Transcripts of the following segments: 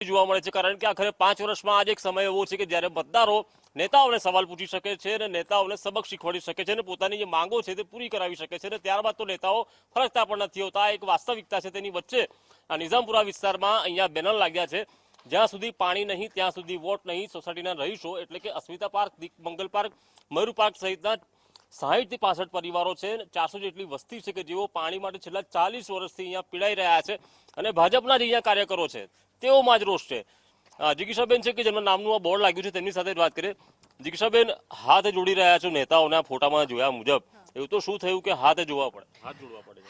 જોવા મળે છે, કારણ કે આખરે 5 વર્ષમાં આજ એક સમય એવો છે કે જ્યારે મતદારો નેતાઓને સવાલ પૂછી શકે છે અને નેતાઓને સબક શીખવાડી શકે છે અને પોતાની જે માંગો છે તે પૂરી કરાવી શકે છે અને ત્યારબાદ તો નેતાઓ ફરકતા પણ નથી હોતા. એક વાસ્તવિકતા છે. તેની વચ્ચે આ નિઝામપુરા વિસ્તારમાં અહીંયા બેનર લાગ્યા છે, જ્યાં સુધી પાણી નહીં ત્યાં સુધી વોટ નહીં. સોસાયટીના રહીશો એટલે કે અસ્મિતા પાર્ક, મંગલ પાર્ક, મયુર પાર્ક સહિતના 60 થી 65 પરિવારો છે, 400 જેટલી વસ્તી છે કે જેઓ પાણી માટે છેલ્લા 40 વર્ષથી અહીંયા પીડાઈ રહ્યા છે અને ભાજપના જે અહીંયા કાર્યકરો છે તેઓમાં જ રોષ છે. જિગીશાબેન છે કે જેમના નામનું આ બોર્ડ લાગ્યું છે, તેમની સાથે વાત કરીએ. જિગીશાબેન, હાથ જોડી રહ્યા છો નેતાઓના ફોટામાં જોયા મુજબ, એવું તો શું થયું કે હાથ જોડવા પડે?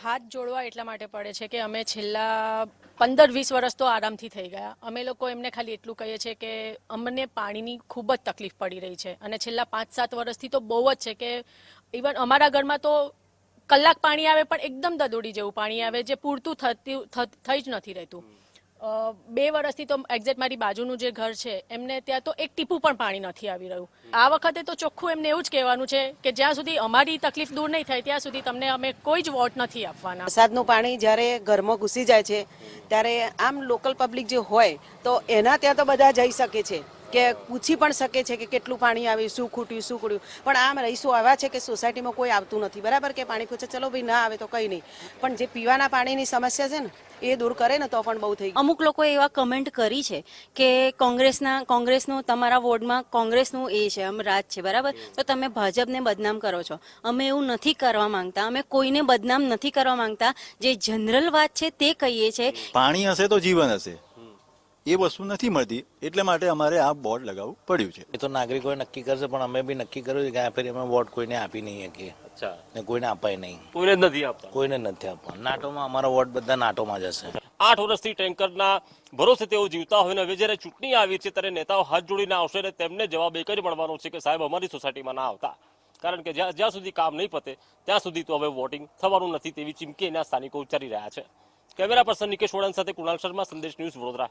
હાથ જોડવા એટલા માટે પડે છે કે અમે છેલ્લા 15-20 વર્ષ તો આરામથી થઈ ગયા. અમે લોકો એમને ખાલી એટલું કહીએ છીએ કે અમને પાણીની ખૂબ જ તકલીફ પડી રહી છે અને છેલ્લા 5-7 વર્ષથી તો બહુ જ છે કે ઇવન અમારા ઘરમાં તો કલાક પાણી આવે પણ એકદમ દદોડી જેવું પાણી આવે, જે પૂરતું થઈ જ નથી રહેતું. 2 વર્ષથી તો એક્ઝેક્ટ મારી બાજુનું જે ઘર છે એમને ત્યાં તો એક ટીપું પણ પાણી નથી આવી રહ્યું. આ વખતે તો ચોખ્ખું એમને એવું જ કહેવાનું છે કે જ્યાં સુધી અમારી તકલીફ દૂર નહીં થાય ત્યાં સુધી તમને અમે કોઈ જ વોટ નથી આપવાના. વરસાદનું પાણી જ્યારે ઘરમાં ઘૂસી જાય છે ત્યારે આમ લોકલ પબ્લિક જે હોય તો એના ત્યાં તો બધા જઈ શકે છે કે પૂછી પણ શકે છે કે કેટલું પાણી આવ્યું, શું ખૂટ્યું. પણ આમ રહીશું આવા છે કે સોસાયટીમાં કોઈ આવતું નથી, બરાબર, કે પાણી પૂછે ચલો ભાઈ ના આવે તો કંઈ નહીં, પણ જે પીવાના પાણીની સમસ્યા છે ને એ દૂર કરે ને તો પણ બહુ થઈ ગયું. અમુક લોકો એવા કમેન્ટ કરી છે કે કોંગ્રેસનું તમારા વોર્ડમાં કોંગ્રેસનું એ છે, આમ રાજ છે, બરાબર, તો તમે ભાજપને બદનામ કરો છો. અમે એવું નથી કરવા માંગતા, અમે કોઈને બદનામ નથી કરવા માંગતા. જે જનરલ વાત છે તે કહીએ છીએ. પાણી હશે તો જીવન હશે, એ વસ્તુ નથી મળતી, એટલે માટે અમારે આ બોર્ડ લગાવવું પડ્યું છે. એ તો નાગરિકોએ નક્કી કરશે, પણ અમે બી નક્કી કર્યું છે કે આ ફેરી અમે વોટ કોઈને આપી નહીં શકીએ. ને કોઈને અપાય નહીં, કોઈને નથી આપતા. કોઈને નથી આપવા. નાટોમાં અમારા વોટ બધા નાટોમાં જશે. 8 વર્ષથી ટેન્કરના ભરોસે તેઓ જીવતા હોય ને હવે જ્યારે ચૂંટણી આવી છે ત્યારે નેતાઓ હાથ જોડીને આવશે અને તેમને જવાબ એક જ મળવાનો છે કે સાહેબ અમારી સોસાયટીમાં ના આવતા, કારણ કે જ્યાં સુધી કામ નહીં પતે ત્યાં સુધી તો હવે વોટિંગ થવાનું નથી તેવી ચીમકી એના સ્થાનિકો ઉચ્ચારી રહ્યા છે. કેમેરા પર્સન નિકેશ વડન સાથે કુણાલ શર્મા, સંદેશ ન્યૂઝ, વડોદરા.